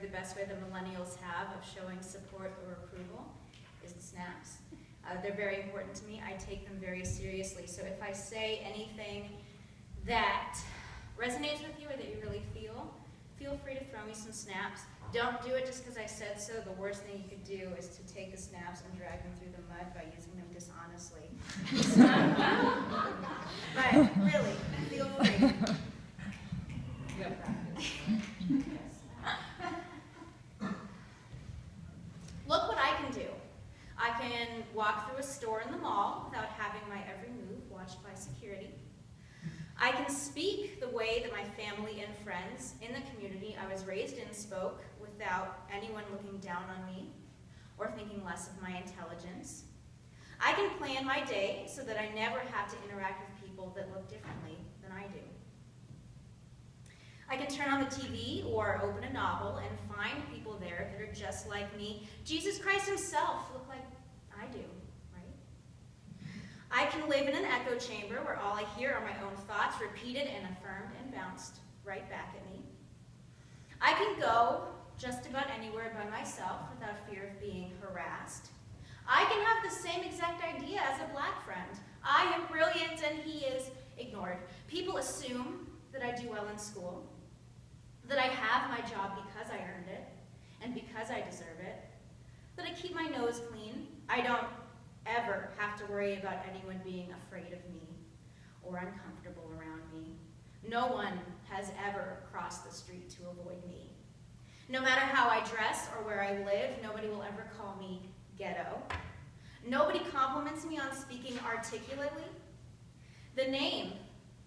the best way the millennials have of showing support or approval is the snaps. They're very important to me. I take them very seriously. So if I say anything that resonates with you or that you really feel free to throw me some snaps. Don't do it just because I said so. The worst thing you could do is to take the snaps and drag them through the mud by using them dishonestly. But really, feel free. You have practice. Look what I can do. I can walk through a store in the mall without having my every move watched by security. I can speak the way that my family and friends in the community I was raised in spoke without anyone looking down on me or thinking less of my intelligence. I can plan my day so that I never have to interact with people that look differently than I do. I can turn on the TV or open a novel and find people there that are just like me. Jesus Christ himself looked like I do. I can live in an echo chamber where all I hear are my own thoughts repeated and affirmed and bounced right back at me. I can go just about anywhere by myself without fear of being harassed. I can have the same exact idea as a black friend. I am brilliant and he is ignored. People assume that I do well in school, that I have my job because I earned it and because I deserve it, that I keep my nose clean. I don't ever have to worry about anyone being afraid of me or uncomfortable around me. No one has ever crossed the street to avoid me. No matter how I dress or where I live, nobody will ever call me ghetto. Nobody compliments me on speaking articulately. The name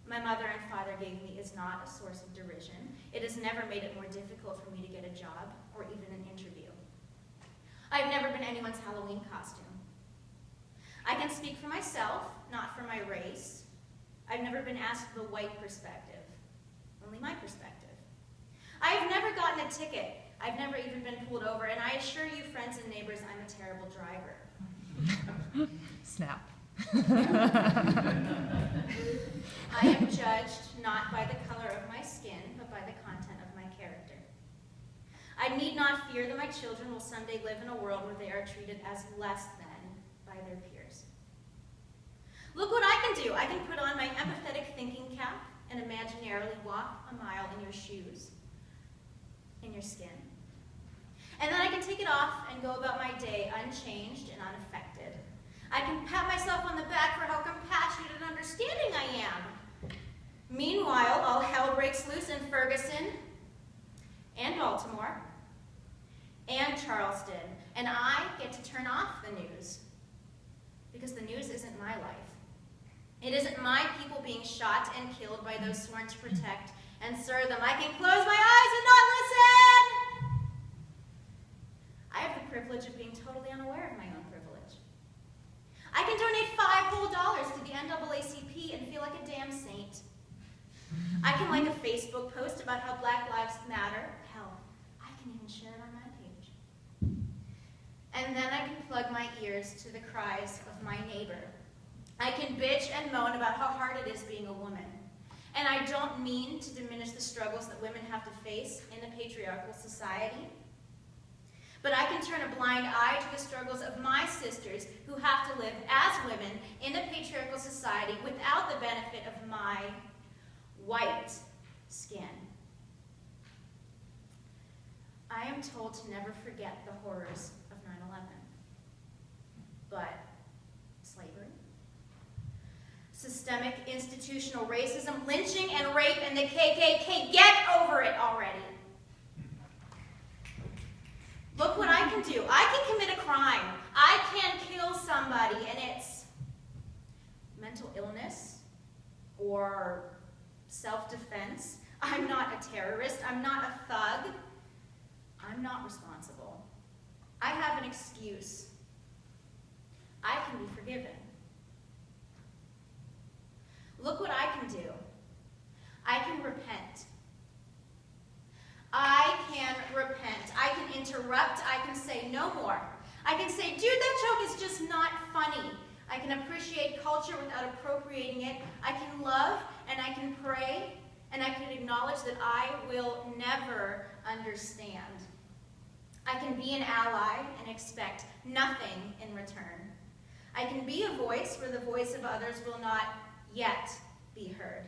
my mother and father gave me is not a source of derision. It has never made it more difficult for me to get a job or even an interview. I've never been anyone's Halloween costume. I can speak for myself, not for my race. I've never been asked the white perspective, only my perspective. I have never gotten a ticket. I've never even been pulled over, and I assure you, friends and neighbors, I'm a terrible driver. Snap. I am judged not by the color of my skin, but by the content of my character. I need not fear that my children will someday live in a world where they are treated as less than by their peers. Look what I can do. I can put on my empathetic thinking cap and imaginarily walk a mile in your shoes, in your skin. And then I can take it off and go about my day unchanged and unaffected. I can pat myself on the back for how compassionate and understanding I am. Meanwhile, all hell breaks loose in Ferguson and Baltimore and Charleston, and I get to turn off the news. Because the news isn't my life. It isn't my people being shot and killed by those sworn to protect and serve them. I can close my eyes and not listen! I have the privilege of being totally unaware of my own privilege. I can donate $5 whole to the NAACP and feel like a damn saint. I can like a Facebook post about how Black Lives Matter. Hell, I can even share it on my page. And then I can plug my ears to the cries of my neighbor. I can bitch and moan about how hard it is being a woman. And I don't mean to diminish the struggles that women have to face in a patriarchal society. But I can turn a blind eye to the struggles of my sisters who have to live as women in a patriarchal society without the benefit of my white skin. I am told to never forget the horrors of 9/11. But slavery, systemic institutional racism, lynching and rape, and the KKK, get over it already. Look what I can do. I can commit a crime. I can kill somebody, and it's mental illness or self-defense. I'm not a terrorist. I'm not a thug. I'm not responsible. I have an excuse. I can be forgiven. Look what I can do. I can repent. I can repent. I can interrupt. I can say no more. I can say, dude, that joke is just not funny. I can appreciate culture without appropriating it. I can love and I can pray and I can acknowledge that I will never understand. I can be an ally and expect nothing in return. I can be a voice where the voice of others will not yet be heard.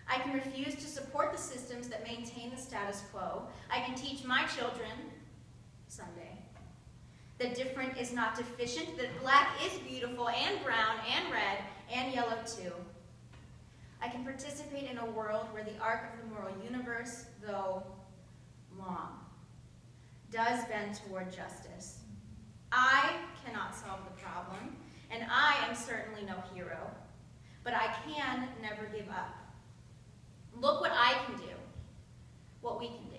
I can refuse to support the systems that maintain the status quo. I can teach my children, someday, that different is not deficient, that black is beautiful, and brown, and red, and yellow too. I can participate in a world where the arc of the moral universe, though long, does bend toward justice. I cannot solve the problem, and I am certainly no hero, but I can never give up. Look what I can do, what we can do.